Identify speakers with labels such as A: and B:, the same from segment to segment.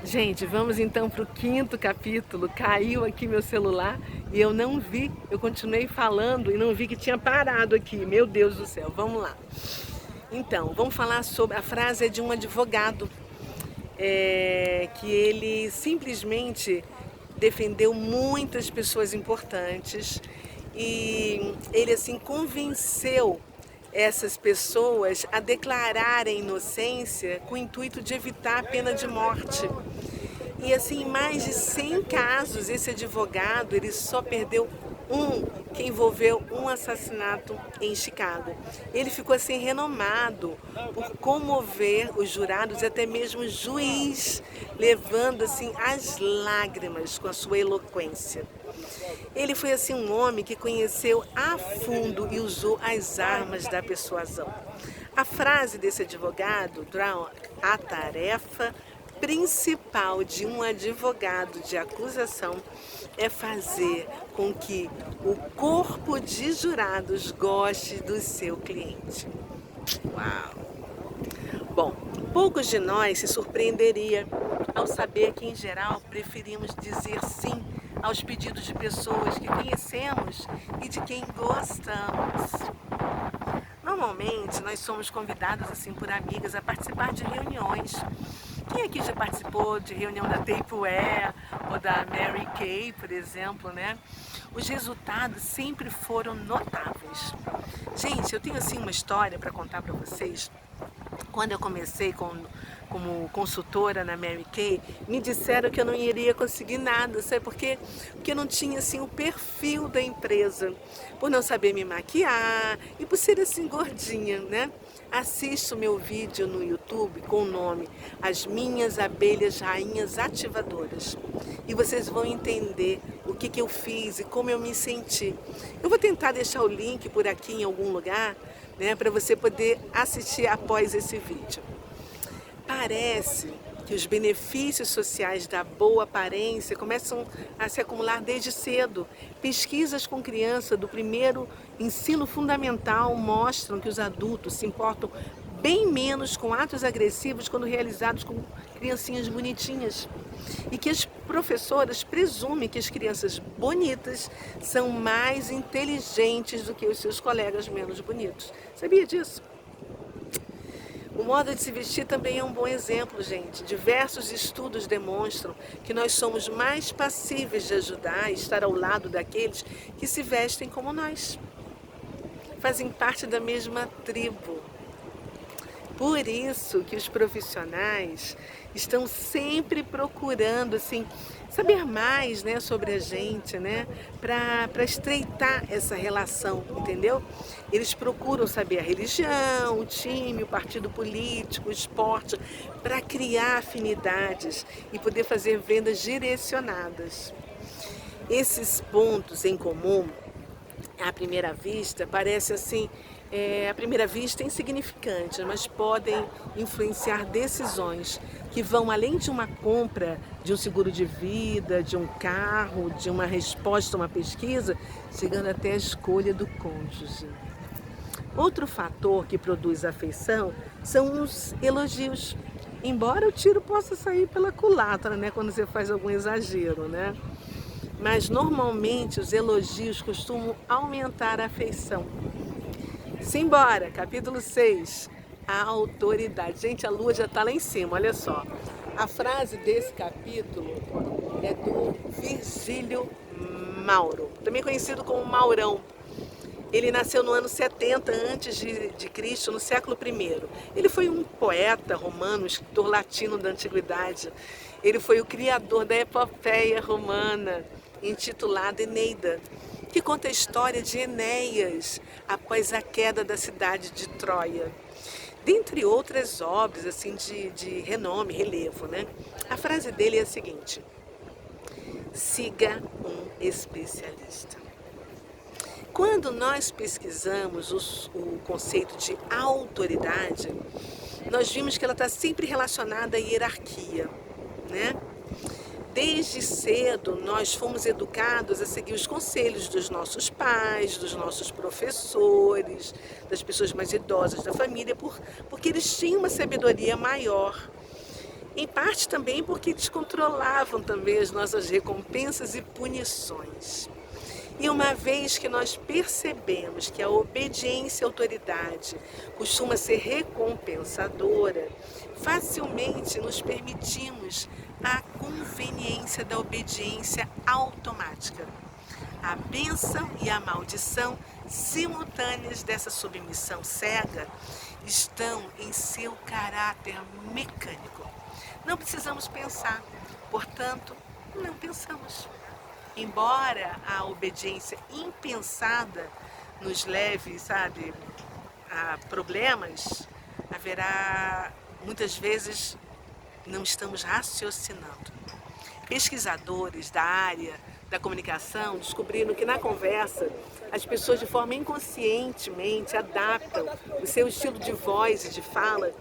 A: Gente, vamos então para o quinto capítulo. Caiu aqui meu celular e eu não vi. Eu continuei falando e não vi que tinha parado aqui. Meu Deus do céu, vamos lá. Então, vamos falar sobre. A frase é de um advogado que ele simplesmente defendeu muitas pessoas importantes e ele assim convenceu essas pessoas a declararem inocência com o intuito de evitar a pena de morte. E assim, em mais de 100 casos, esse advogado, ele só perdeu um, que envolveu um assassinato em Chicago. Ele ficou assim renomado por comover os jurados, até mesmo o juiz, levando assim as lágrimas com a sua eloquência. Ele foi assim um homem que conheceu a fundo e usou as armas da persuasão. A frase desse advogado, Brown, a tarefa principal de um advogado de acusação é fazer com que o corpo de jurados goste do seu cliente. Uau! Bom, poucos de nós se surpreenderia ao saber que, em geral, preferimos dizer sim aos pedidos de pessoas que conhecemos e de quem gostamos. Normalmente, nós somos convidados assim por amigas a participar de reuniões. Quem aqui já participou de reunião da Tapeware ou da Mary Kay, por exemplo, né? Os resultados sempre foram notáveis. Gente, eu tenho assim uma história para contar para vocês. Quando eu comecei como consultora na Mary Kay, me disseram que eu não iria conseguir nada, sabe por quê? Porque eu não tinha assim o perfil da empresa, por não saber me maquiar e por ser assim gordinha, né? Assista o meu vídeo no YouTube com o nome As Minhas Abelhas Rainhas Ativadoras e vocês vão entender o que eu fiz e como eu me senti. Eu vou tentar deixar o link por aqui em algum lugar, né, para você poder assistir após esse vídeo. Parece que os benefícios sociais da boa aparência começam a se acumular desde cedo. Pesquisas com crianças do primeiro ensino fundamental mostram que os adultos se importam bem menos com atos agressivos quando realizados com criancinhas bonitinhas. E que as professoras presumem que as crianças bonitas são mais inteligentes do que os seus colegas menos bonitos. Sabia disso? O modo de se vestir também é um bom exemplo, gente. Diversos estudos demonstram que nós somos mais passíveis de ajudar e estar ao lado daqueles que se vestem como nós. Fazem parte da mesma tribo. Por isso que os profissionais estão sempre procurando assim, saber mais, né, sobre a gente, né, para estreitar essa relação, entendeu? Eles procuram saber a religião, o time, o partido político, o esporte, para criar afinidades e poder fazer vendas direcionadas. Esses pontos em comum à primeira vista, parece assim, à primeira vista insignificantes, mas podem influenciar decisões que vão além de uma compra de um seguro de vida, de um carro, de uma resposta a uma pesquisa, chegando até a escolha do cônjuge. Outro fator que produz afeição são os elogios. Embora o tiro possa sair pela culatra, né, quando você faz algum exagero, né? Mas normalmente os elogios costumam aumentar a afeição. Simbora, capítulo 6, a autoridade. Gente, a lua já está lá em cima, olha só. A frase desse capítulo é do Virgílio Mauro, também conhecido como Maurão. Ele nasceu no ano 70 a.C., no século I. Ele foi um poeta romano, escritor latino da antiguidade. Ele foi o criador da epopeia romana, intitulada Eneida, que conta a história de Enéas após a queda da cidade de Troia. Dentre outras obras assim de renome, relevo, né? A frase dele é a seguinte: siga um especialista. Quando nós pesquisamos o conceito de autoridade, nós vimos que ela está sempre relacionada à hierarquia, né? Desde cedo, nós fomos educados a seguir os conselhos dos nossos pais, dos nossos professores, das pessoas mais idosas da família, porque eles tinham uma sabedoria maior. Em parte também porque descontrolavam também as nossas recompensas e punições. E uma vez que nós percebemos que a obediência à autoridade costuma ser recompensadora, facilmente nos permitimos a conveniência da obediência automática. A bênção e a maldição simultâneas dessa submissão cega estão em seu caráter mecânico. Não precisamos pensar, portanto, não pensamos. Embora a obediência impensada nos leve, sabe, a problemas, haverá, muitas vezes, não estamos raciocinando. Pesquisadores da área da comunicação descobriram que na conversa as pessoas de forma inconscientemente adaptam o seu estilo de voz e de fala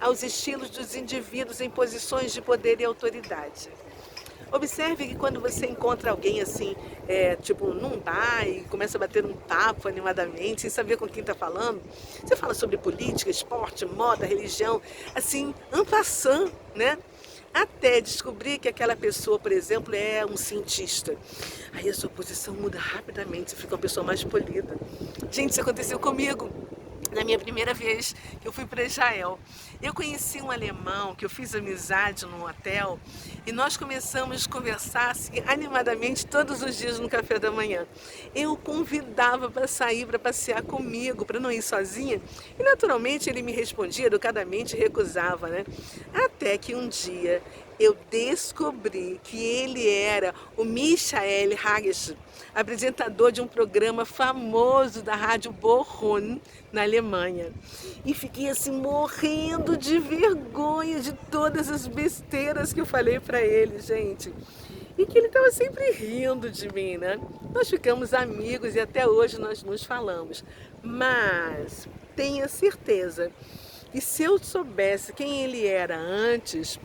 A: aos estilos dos indivíduos em posições de poder e autoridade. Observe que quando você encontra alguém assim, tipo num bar e começa a bater um papo animadamente, sem saber com quem está falando, você fala sobre política, esporte, moda, religião, assim, en passant, né? Até descobrir que aquela pessoa, por exemplo, é um cientista. Aí a sua posição muda rapidamente, você fica uma pessoa mais polida. Gente, isso aconteceu comigo. Na minha primeira vez que eu fui para Israel. Eu conheci um alemão que eu fiz amizade num hotel e nós começamos a conversar assim, animadamente todos os dias no café da manhã. Eu o convidava para sair, para passear comigo, para não ir sozinha e naturalmente ele me respondia educadamente e recusava, né? Até que um dia eu descobri que ele era o Michael Hagisch, apresentador de um programa famoso da Rádio Bochum, na Alemanha. E fiquei assim morrendo de vergonha de todas as besteiras que eu falei para ele, gente. E que ele estava sempre rindo de mim, né? Nós ficamos amigos e até hoje nós nos falamos. Mas tenha certeza que se eu soubesse quem ele era antes,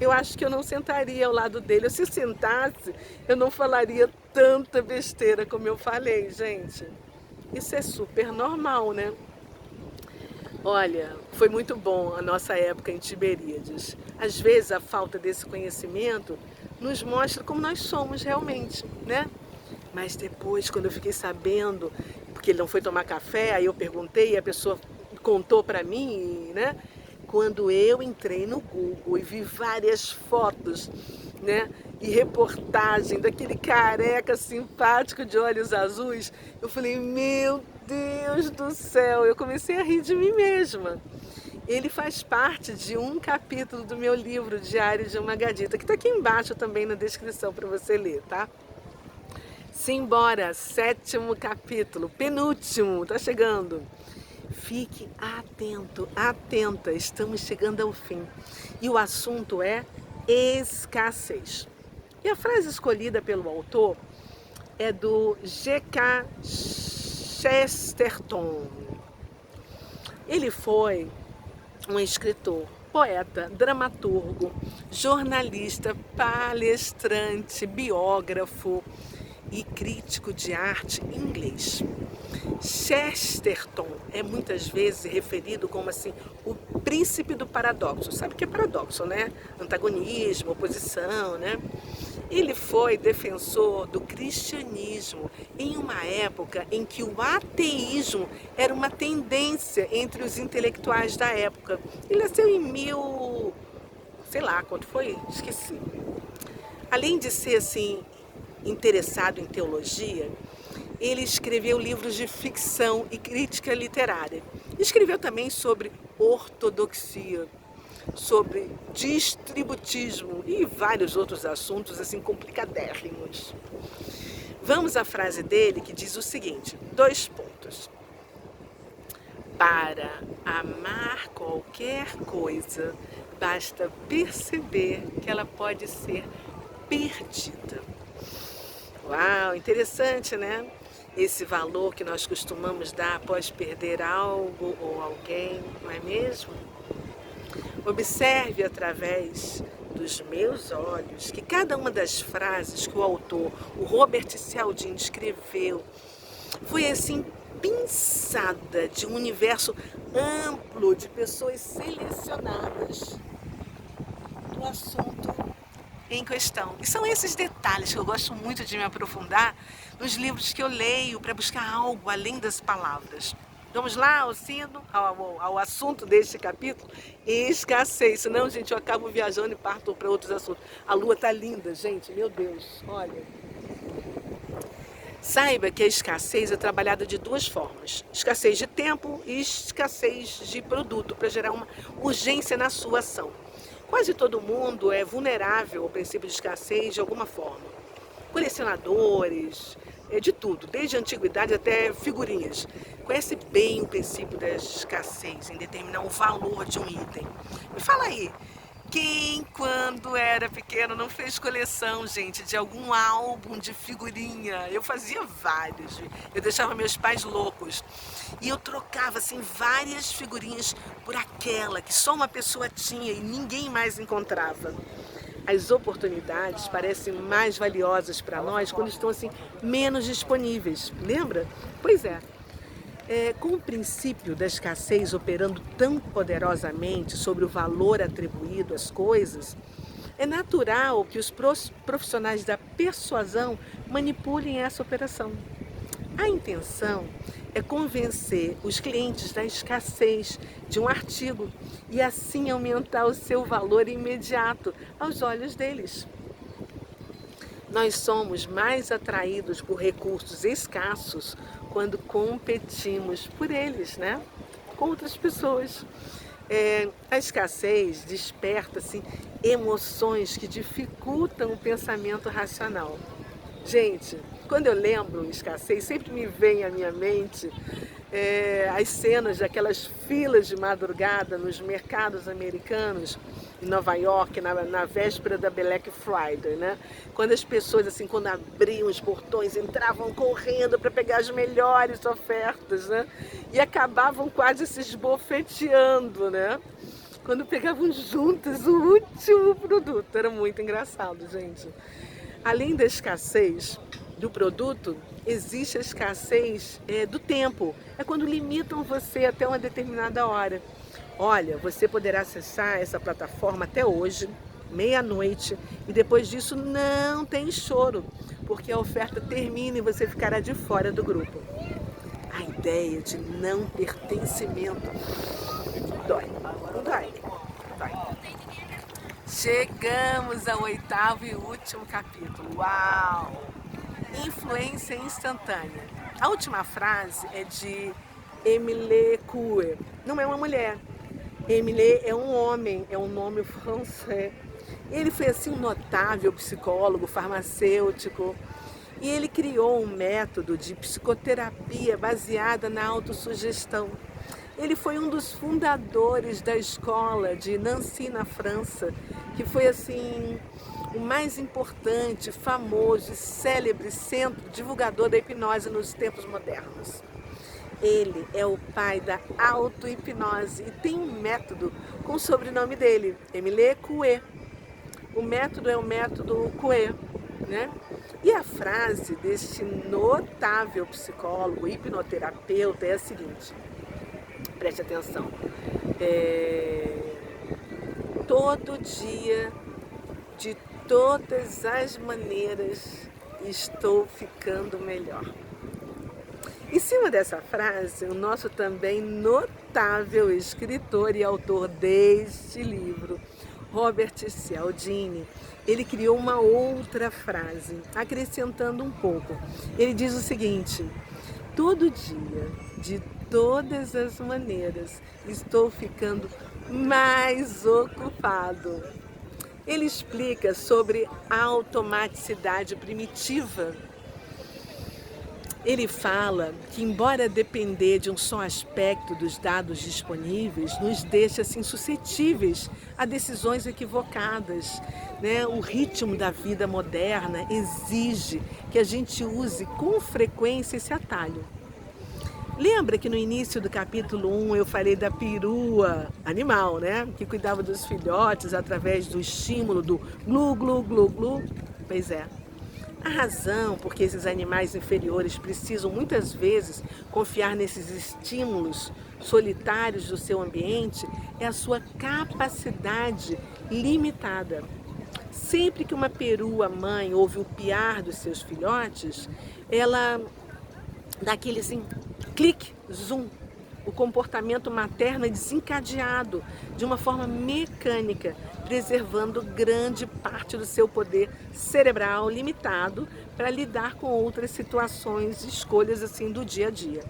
A: eu acho que eu não sentaria ao lado dele. Se eu sentasse, eu não falaria tanta besteira como eu falei, gente. Isso é super normal, né? Olha, foi muito bom a nossa época em Tiberíades. Às vezes a falta desse conhecimento nos mostra como nós somos realmente, né? Mas depois, quando eu fiquei sabendo, porque ele não foi tomar café, aí eu perguntei e a pessoa contou para mim, né? Quando eu entrei no Google e vi várias fotos, né, e reportagem daquele careca simpático de olhos azuis, eu falei, meu Deus do céu, eu comecei a rir de mim mesma. Ele faz parte de um capítulo do meu livro Diário de uma Gadita, que está aqui embaixo também na descrição para você ler, tá? Simbora, 7º capítulo, penúltimo, tá chegando. Fique atento, atenta, estamos chegando ao fim. E o assunto é escassez. E a frase escolhida pelo autor é do G.K. Chesterton. Ele foi um escritor, poeta, dramaturgo, jornalista, palestrante, biógrafo e crítico de arte inglês. Chesterton é muitas vezes referido como assim o príncipe do paradoxo. Sabe o que é paradoxo, né? Antagonismo, oposição, né? Ele foi defensor do cristianismo em uma época em que o ateísmo era uma tendência entre os intelectuais da época. Ele nasceu em sei lá quanto foi, esqueci. Além de ser assim interessado em teologia, ele escreveu livros de ficção e crítica literária. Escreveu também sobre ortodoxia, sobre distributismo e vários outros assuntos assim complicadérrimos. Vamos à frase dele que diz o seguinte, 2 pontos. Para amar qualquer coisa, basta perceber que ela pode ser perdida. Uau, interessante, né? Esse valor que nós costumamos dar após perder algo ou alguém, não é mesmo? Observe através dos meus olhos que cada uma das frases que o autor, o Robert Cialdini, escreveu foi assim pinçada de um universo amplo de pessoas selecionadas. o assunto em questão. E são esses detalhes que eu gosto muito de me aprofundar nos livros que eu leio para buscar algo além das palavras. Vamos lá ao assunto deste capítulo, escassez. Senão, gente, eu acabo viajando e parto para outros assuntos. A lua tá linda, gente, meu Deus, olha. Saiba que a escassez é trabalhada de duas formas: escassez de tempo e escassez de produto, para gerar uma urgência na sua ação. Quase todo mundo é vulnerável ao princípio de escassez de alguma forma. Colecionadores, de tudo, desde a antiguidade até figurinhas, conhece bem o princípio da escassez em determinar o valor de um item. Me fala aí, quem quando era pequeno não fez coleção, gente, de algum álbum de figurinha? Eu fazia vários, eu deixava meus pais loucos. E eu trocava assim várias figurinhas por aquela que só uma pessoa tinha e ninguém mais encontrava. As oportunidades parecem mais valiosas para nós quando estão assim menos disponíveis. Lembra? Pois é. Com o princípio da escassez operando tão poderosamente sobre o valor atribuído às coisas, é natural que os profissionais da persuasão manipulem essa operação. A intenção é convencer os clientes da escassez de um artigo e assim aumentar o seu valor imediato aos olhos deles. Nós somos mais atraídos por recursos escassos quando competimos por eles, né? Com outras pessoas. A escassez desperta assim, emoções que dificultam o pensamento racional. Gente, quando eu lembro escassez, sempre me vem à minha mente as cenas daquelas filas de madrugada nos mercados americanos, em Nova York, na véspera da Black Friday, né? Quando as pessoas, assim, quando abriam os portões, entravam correndo para pegar as melhores ofertas, né? E acabavam quase se esbofeteando, né? Quando pegavam juntas o último produto. Era muito engraçado, gente. Além da escassez do produto, existe a escassez do tempo. É quando limitam você até uma determinada hora. Olha, você poderá acessar essa plataforma até hoje, meia-noite, e depois disso não tem choro, porque a oferta termina e você ficará de fora do grupo. A ideia de não pertencimento dói, não dói? Dói. Chegamos ao 8º e último capítulo. Uau! Influência instantânea. A última frase é de Émile Coué. Não é uma mulher. Émile é um homem, é um nome francês. Ele foi assim um notável psicólogo, farmacêutico. E ele criou um método de psicoterapia baseada na autossugestão. Ele foi um dos fundadores da escola de Nancy, na França, que foi assim o mais importante, famoso e célebre centro divulgador da hipnose nos tempos modernos. Ele é o pai da auto-hipnose e tem um método com o sobrenome dele, Émile Coué. O método é o método Coué, né? E a frase deste notável psicólogo, hipnoterapeuta, é a seguinte: preste atenção. Todo dia, de todas as maneiras, estou ficando melhor. Em cima dessa frase, o nosso também notável escritor e autor deste livro, Robert Cialdini, ele criou uma outra frase, acrescentando um pouco. Ele diz o seguinte: todo dia, de todas as maneiras, estou ficando mais ocupado. Ele explica sobre a automaticidade primitiva. Ele fala que, embora depender de um só aspecto dos dados disponíveis, nos deixa assim suscetíveis a decisões equivocadas, né? O ritmo da vida moderna exige que a gente use com frequência esse atalho. Lembra que no início do capítulo 1 eu falei da perua animal, né? Que cuidava dos filhotes através do estímulo do glu, glu, glu, glu? Pois é. A razão por que esses animais inferiores precisam muitas vezes confiar nesses estímulos solitários do seu ambiente é a sua capacidade limitada. Sempre que uma perua mãe ouve o piar dos seus filhotes, ela dá aquele assim, clique, zoom. O comportamento materno é desencadeado de uma forma mecânica, preservando grande parte do seu poder cerebral limitado para lidar com outras situações e escolhas assim do dia a dia.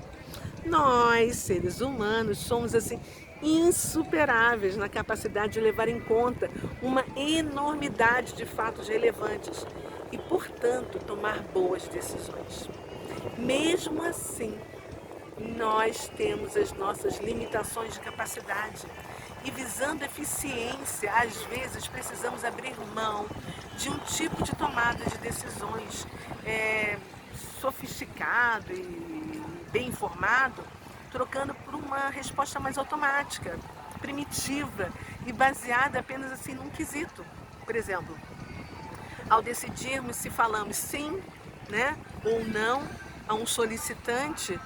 A: Nós, seres humanos, somos assim insuperáveis na capacidade de levar em conta uma enormidade de fatos relevantes e, portanto, tomar boas decisões. Mesmo assim, nós temos as nossas limitações de capacidade e, visando eficiência, às vezes precisamos abrir mão de um tipo de tomada de decisões sofisticado e bem informado, trocando por uma resposta mais automática, primitiva e baseada apenas assim num quesito. Por exemplo, ao decidirmos se falamos sim, né, ou não a um solicitante,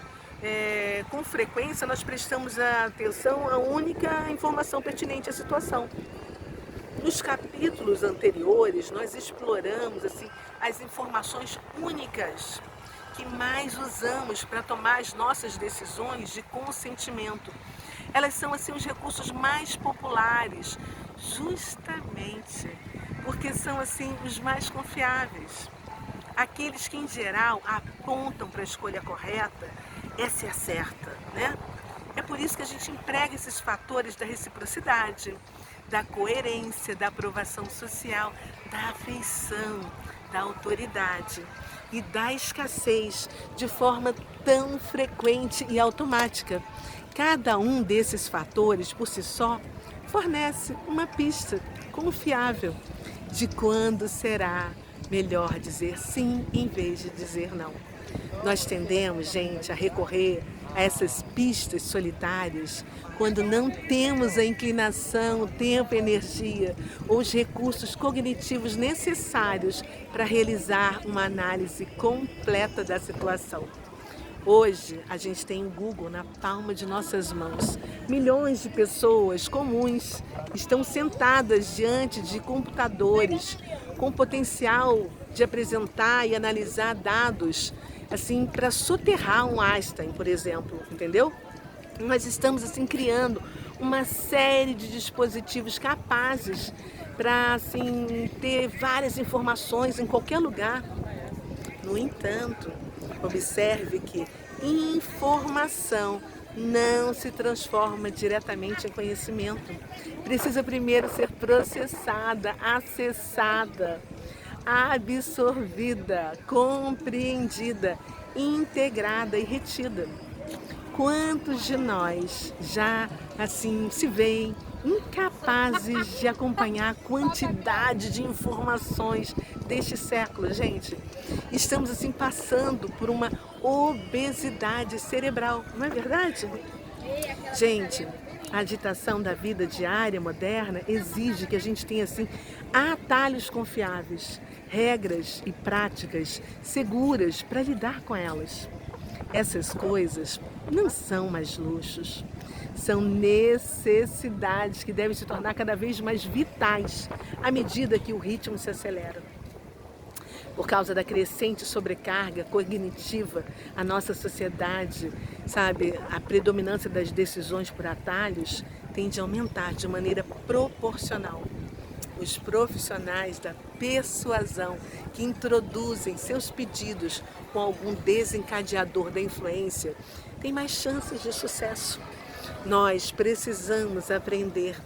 A: com frequência nós prestamos atenção à única informação pertinente à situação. Nos capítulos anteriores, nós exploramos assim, as informações únicas que mais usamos para tomar as nossas decisões de consentimento. Elas são assim, os recursos mais populares, justamente porque são assim, os mais confiáveis. Aqueles que, em geral, apontam para a escolha correta, essa é a certa, né? É por isso que a gente emprega esses fatores da reciprocidade, da coerência, da aprovação social, da afeição, da autoridade e da escassez de forma tão frequente e automática. Cada um desses fatores, por si só, fornece uma pista confiável de quando será melhor dizer sim em vez de dizer não. Nós tendemos, gente, a recorrer a essas pistas solitárias quando não temos a inclinação, o tempo, a energia ou os recursos cognitivos necessários para realizar uma análise completa da situação. Hoje, a gente tem o Google na palma de nossas mãos. Milhões de pessoas comuns estão sentadas diante de computadores com potencial de apresentar e analisar dados assim para soterrar um Einstein, por exemplo, entendeu? Nós estamos assim criando uma série de dispositivos capazes para assim ter várias informações em qualquer lugar. No entanto, observe que informação não se transforma diretamente em conhecimento. Precisa primeiro ser processada, acessada, absorvida, compreendida, integrada e retida. Quantos de nós já assim se veem incapazes de acompanhar a quantidade de informações deste século, gente? Estamos assim passando por uma obesidade cerebral, não é verdade? Gente, a agitação da vida diária moderna exige que a gente tenha assim atalhos confiáveis, regras e práticas seguras para lidar com elas. Essas coisas não são mais luxos, são necessidades que devem se tornar cada vez mais vitais à medida que o ritmo se acelera. Por causa da crescente sobrecarga cognitiva, a nossa sociedade, sabe, a predominância das decisões por atalhos tende a aumentar de maneira proporcional. Os profissionais da persuasão que introduzem seus pedidos com algum desencadeador da influência têm mais chances de sucesso. Nós precisamos aprender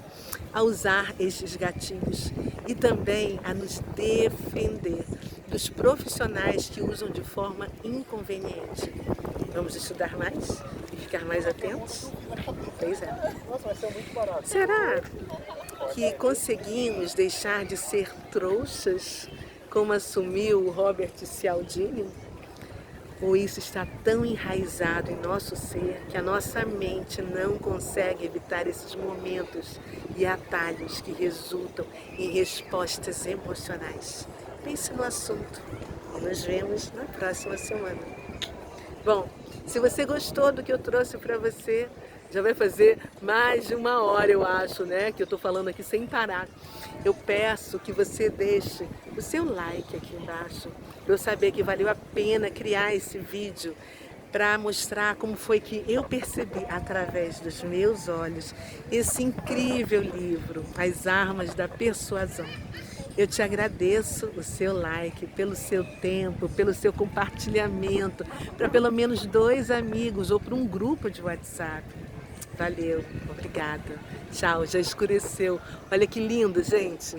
A: a usar estes gatilhos e também a nos defender dos profissionais que usam de forma inconveniente. Vamos estudar mais e ficar mais atentos? Pois é. Será que conseguimos deixar de ser trouxas, como assumiu o Robert Cialdini? Ou isso está tão enraizado em nosso ser que a nossa mente não consegue evitar esses momentos e atalhos que resultam em respostas emocionais? Pense no assunto e nos vemos na próxima semana. Bom, se você gostou do que eu trouxe para você, Já vai fazer mais de 1 hora, eu acho, né? Que eu tô falando aqui sem parar. Eu peço que você deixe o seu like aqui embaixo, para eu saber que valeu a pena criar esse vídeo, para mostrar como foi que eu percebi, através dos meus olhos, esse incrível livro, As Armas da Persuasão. Eu te agradeço o seu like, pelo seu tempo, pelo seu compartilhamento, para pelo menos 2 amigos ou para um grupo de WhatsApp. Valeu, obrigada. Tchau, já escureceu. Olha que lindo, gente.